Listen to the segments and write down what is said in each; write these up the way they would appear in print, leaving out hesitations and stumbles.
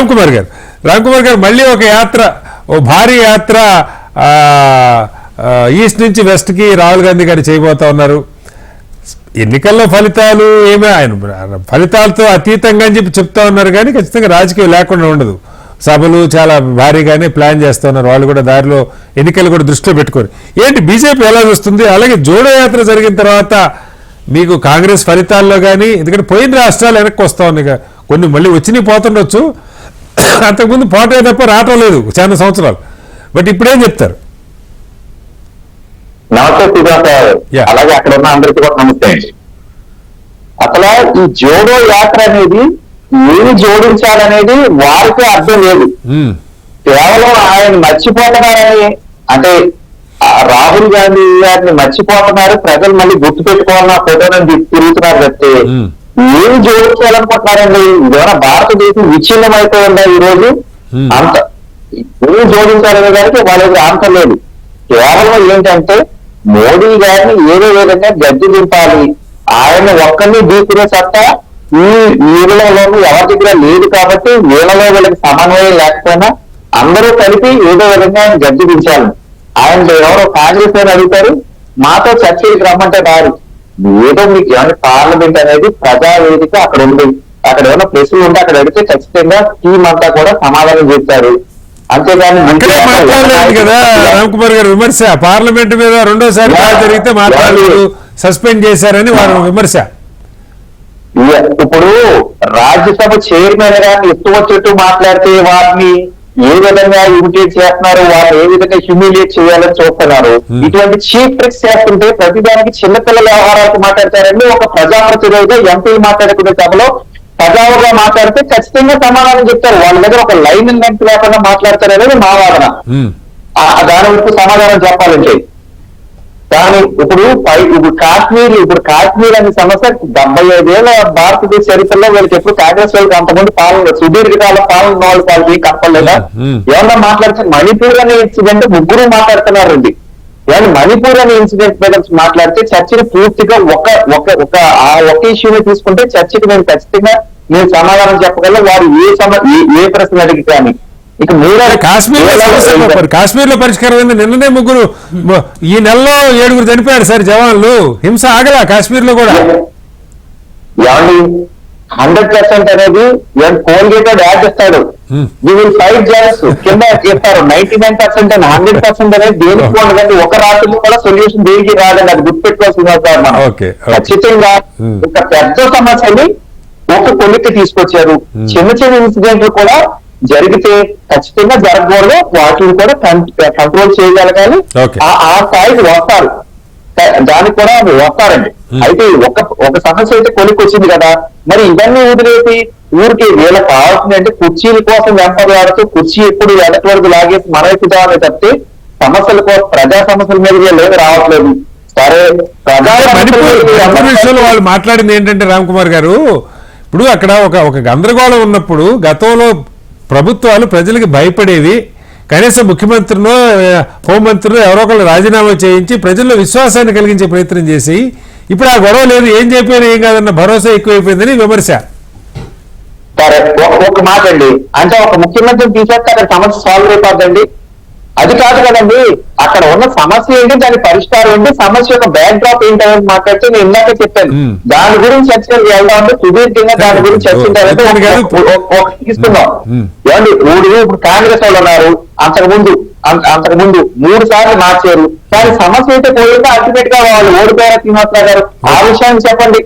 రామ్ కుమార్ గారు మళ్ళీ ఒక యాత్ర, ఓ భారీ యాత్ర ఈస్ట్ నుంచి వెస్ట్ కి రాహుల్ గాంధీ గారు చేయబోతా ఉన్నారు. ఎన్నికల్లో ఫలితాలు ఏమీ ఆయన ఫలితాలతో అతీతంగా అని చెప్పి చెప్తా ఉన్నారు, కానీ ఖచ్చితంగా రాజకీయం లేకుండా ఉండదు. సభలు చాలా భారీగానే ప్లాన్ చేస్తూ ఉన్నారు వాళ్ళు కూడా, దారిలో ఎన్నికలు కూడా దృష్టిలో పెట్టుకొని. ఏంటి బీజేపీ ఎలా చూస్తుంది? అలాగే జోడో యాత్ర జరిగిన తర్వాత మీకు కాంగ్రెస్ ఫలితాల్లో కానీ, ఎందుకంటే పోయిన రాష్ట్రాలు వెనక్కి వస్తూ ఉన్నాయి, కొన్ని మళ్ళీ వచ్చినాయి పోతుండొచ్చు, అంతకుముందు పోటే తప్ప రావటం లేదు చాలా సంవత్సరాలు. బట్ ఇప్పుడేం చెప్తారు? నమస్తే సుజాత, అలాగే అక్కడ ఉన్న అందరికీ కూడా నమస్తే. అసలు ఈ జోడో యాత్ర అనేది ఏమి జోడించాలనేది వారికి అర్థం లేదు. కేవలం ఆయన మర్చిపోతున్నారని, అంటే రాహుల్ గాంధీ గారిని మర్చిపోతున్నారు, ప్రజలు మళ్ళీ గుర్తు పెట్టుకోవాలన్న ఫోటోని తిరుగుతున్నారు తప్పితే ఏమి జోడించాలనుకుంటున్నారండి? ఇదేమైనా భారతదేశం విచ్ఛిన్నం అయిపోయిందా ఈ రోజు? అంత ఏమి జోడించాలనే దానికి వాళ్ళ దగ్గర ఆన్సర్ లేదు. కేవలం ఏంటంటే మోడీ గారిని ఏదో విధంగా గద్దె దింపాలి, ఆయన ఒక్కరిని ఢీకునే సత్తా ఈ వీళ్ళలోనూ ఎవరి దగ్గర లేదు కాబట్టి వీళ్ళలో వీళ్ళకి సమన్వయం లేకపోయినా అందరూ కలిపి ఏదో విధంగా ఆయన గద్దె దించాలి. ఆయన ఎవరో కాంగ్రెస్ అని అడుగుతారు, మాతో చర్చలకు రమ్మంటే రారు. ఏదో మీకు ఏమైనా పార్లమెంట్ అనేది ప్రజావేదిక అక్కడ ఉంది, అక్కడ ఏమైనా ప్రశ్నలు ఉంటే అక్కడ అడిగితే ఖచ్చితంగా టీం అంతా కూడా సమాధానం చెప్తారు. అంతేగాని మాట్లాడలేదు కదా రామ్ కుమార్ గారు విమర్శ, పార్లమెంట్ మీద రెండోసారి జరిగితే మాట్లాడలేదు, సస్పెండ్ చేశారని వారు విమర్శ. ఇప్పుడు రాజ్యసభ చైర్మన్ గారిని ఇష్టం వచ్చేట్టు మాట్లాడితే వారిని ఏ విధంగా ఇమిటేట్ చేస్తున్నారు, వారిని ఏ విధంగా హ్యూమిలియేట్ చేయాలని చూస్తున్నారు. ఇటువంటి చీప్ ట్రిక్స్ చేస్తుంటే ప్రతిదానికి చిన్నపిల్లల వ్యవహారాలకు మాట్లాడతారండి. ఒక ప్రజాప్రతినిధిగా ఎంపీలు మాట్లాడుకునే సభలో సజావుగా మాట్లాడితే ఖచ్చితంగా సమాధానం చెప్తారు. వాళ్ళ దగ్గర ఒక లైన్ లెంత్ లేకుండా మాట్లాడతారు అనేది మా వాదన. దాని వరకు సమాధానం చెప్పాలంటే కానీ ఇప్పుడు కాశ్మీర్ అనే సమస్య 75 ఏళ్ల భారతదేశ చరిత్రలో వీళ్ళకి ఎప్పుడు కాంగ్రెస్ వాళ్ళకి అంతమంది పాలన, సుదీర్ఘకాల పాలన వాళ్ళు వాళ్ళకి కప్పలేదా? ఏమన్నా మాట్లాడితే మణిపూర్ అనే ఇన్సిడెంట్ ముగ్గురు మాట్లాడుతున్నారండి. మణిపూర్ అనే ఇన్సిడెంట్ మీద మాట్లాడితే చర్చని పూర్తిగా ఒక ఇష్యూని తీసుకుంటే చర్చకి నేను ఖచ్చితంగా నేను సమాధానం చెప్పగలను. వారు ఏ ప్రశ్న అడిగి కానీ ఇక కాశ్మీర్ లో పరిష్కారం అయింది. నిన్ననే ముగ్గురు, ఈ నెలలో 7 చనిపోయారు సార్ జవాన్లు. హింస ఆగలా కాశ్మీర్ లో కూడా. 100% అనేది కోల్గేట్ యాడ్ చేస్తాడు, యూ విల్ ఫైట్ జైల్స్ కింద చేస్తారు. 99% అండ్ 100% అనేది దేనికి ఉండదండి. ఒక రాత్రిలో కూడా సొల్యూషన్ దేనికి రాదండి, అది గుర్తుపెట్టుకోవాల్సింది అవుతారు మనం. ఖచ్చితంగా ఒక పెద్ద సమస్యని ఒక కొలిక్కి తీసుకొచ్చారు. చిన్న ఇన్సిడెంట్లు కూడా జరిగితే ఖచ్చితంగా జరగకూడదు, వాటిని కూడా కంట్రోల్ చేయగలగాలి. ఆ స్థాయికి వస్తారు, దానికి కూడా వస్తారండి. అయితే ఒక సమస్య అయితే కొలిక్కి వచ్చింది కదా, మరి ఇవన్నీ వదిలేసి ఊరికి వీళ్ళకి కావాల్సింది అంటే కుర్చీల కోసం వెంపలాడుతూ కుర్చీ ఎప్పుడు ఎదటి వరకు లాగేసి మనైపుదామని తప్పితే సమస్యల కోసం, ప్రజా సమస్యల మీద వీళ్ళు రావట్లేదు. సరే, విషయంలో వాళ్ళు మాట్లాడింది ఏంటంటే రామ్ కుమార్ గారు, ఇప్పుడు అక్కడ ఒక గందరగోళం ఉన్నప్పుడు గతంలో ప్రభుత్వాలు ప్రజలకు భయపడేవి, కనీసం ముఖ్యమంత్రినో హోంమంత్రినో ఎవరో ఒకళ్ళు రాజీనామా చేయించి ప్రజల్లో విశ్వాసాన్ని కలిగించే ప్రయత్నం చేసి, ఇప్పుడు ఆ గొడవ లేదు, ఏం చెప్పినా ఏం కాదన్న భరోసా ఎక్కువైపోయిందని విమర్శ. సరే, ఒక మాట అండి, అంటే ఒక ముఖ్యమంత్రిని తీసేస్తే అక్కడ సమస్య సాల్వ్ అయిపోద్దండి? అది కాదు కదండి. అక్కడ ఉన్న సమస్య ఏంటి, దాని పరిష్కారం ఏంటి, సమస్య యొక్క బ్యాక్ డ్రాప్ ఏంటి అనేది మాట్లాడితే నేను ఇందాక చెప్పాను. దాని గురించి చర్చలు వెళ్దామంటే సుదీర్ఘంగా దాని గురించి చర్చించాలంటే తీసుకుందాం. ఏమండి, ఇప్పుడు కాంగ్రెస్ వాళ్ళు ఉన్నారు, అంతకుముందు 3 సార్లు మార్చారు, కానీ సమస్య అయితే పోయిందో అల్టిమేట్ గా వాళ్ళు ఓడిపోయారు శ్రీనివాసరావు గారు. ఆ విషయాన్ని చెప్పండి.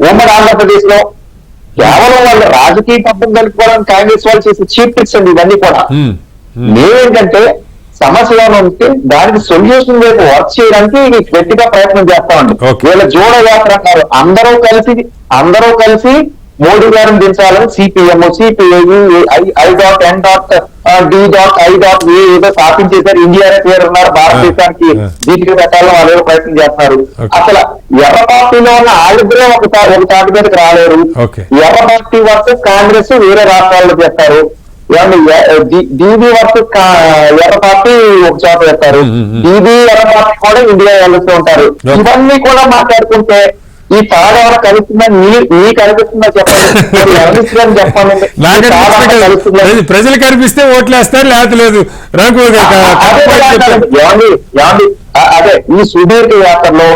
ఉమ్మడి ఆంధ్రప్రదేశ్ లో కేవలం వాళ్ళు రాజకీయ పబ్బం కలుపుకోవడానికి కాంగ్రెస్ వాళ్ళు చేసే చీప్ ట్రిక్స్ అండి ఇవన్నీ కూడా. నేనేంటంటే సమస్యలో ఉంటే దానికి సొల్యూషన్ వైపు వర్క్ చేయడానికి గట్టిగా ప్రయత్నం చేస్తామండి. వీళ్ళ జోడో యాత్ర అన్నారు, అందరూ కలిసి మోడీ గారిని దించాలని సిపిఎం, సిపిఐ, I.N.D.I.A ఏదో స్థాపించేశారు. ఇండియా పేరు ఉన్నారు, భారతదేశానికి దీనికి పెట్టాలని వాళ్ళు ప్రయత్నం చేస్తున్నారు. అసలు ఎర్ర పార్టీలో ఉన్న వాళ్ళిద్దరే ఒక తాటి మీదకి రాలేరు. ఎర్ర పార్టీ వర్సెస్ కాంగ్రెస్ వేరే రాష్ట్రాల్లో చేస్తారు, డీబీ వర్సెస్ ఎర్ర పార్టీ ఒక చోట చేస్తారు, డీబీ ఎర్ర పార్టీ కూడా ఇండియా వెళ్తూ ఉంటారు. ఇవన్నీ కూడా మాట్లాడుకుంటే ఈ తాడు ఎవరు కలుస్తుందా నీకు అనిపిస్తుందా చెప్పండి, మరి ఎవరికి అని చెప్పండి. నాకు ఈ తాడు ఎవరు కలుస్తుందా? ప్రజలు కనిపిస్తే ఓట్లు వేస్తారు, లేకపోతే లేదు. అదే ఈ సుదీర్ఘ యాత్రలో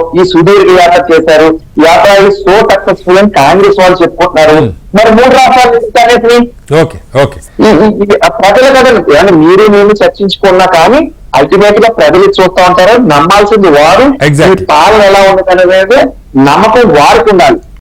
చేశారు. యాత్ర సో సక్సెస్ఫుల్ అని కాంగ్రెస్ వాళ్ళు చెప్పుకుంటున్నారు. మరి 3 రాష్ట్రాలు అనేసి ఓకే ఓకే ప్రజల కథలు మీరు నేను చర్చించుకున్నా కానీ అల్టిమేట్ గా ప్రజలు చూస్తూ ఉంటారు. నమ్మాల్సింది వారు. Exactly. ఈ పాలన ఎలా ఉండదు అనేది నమ్మకం వారికి ఉండాలి.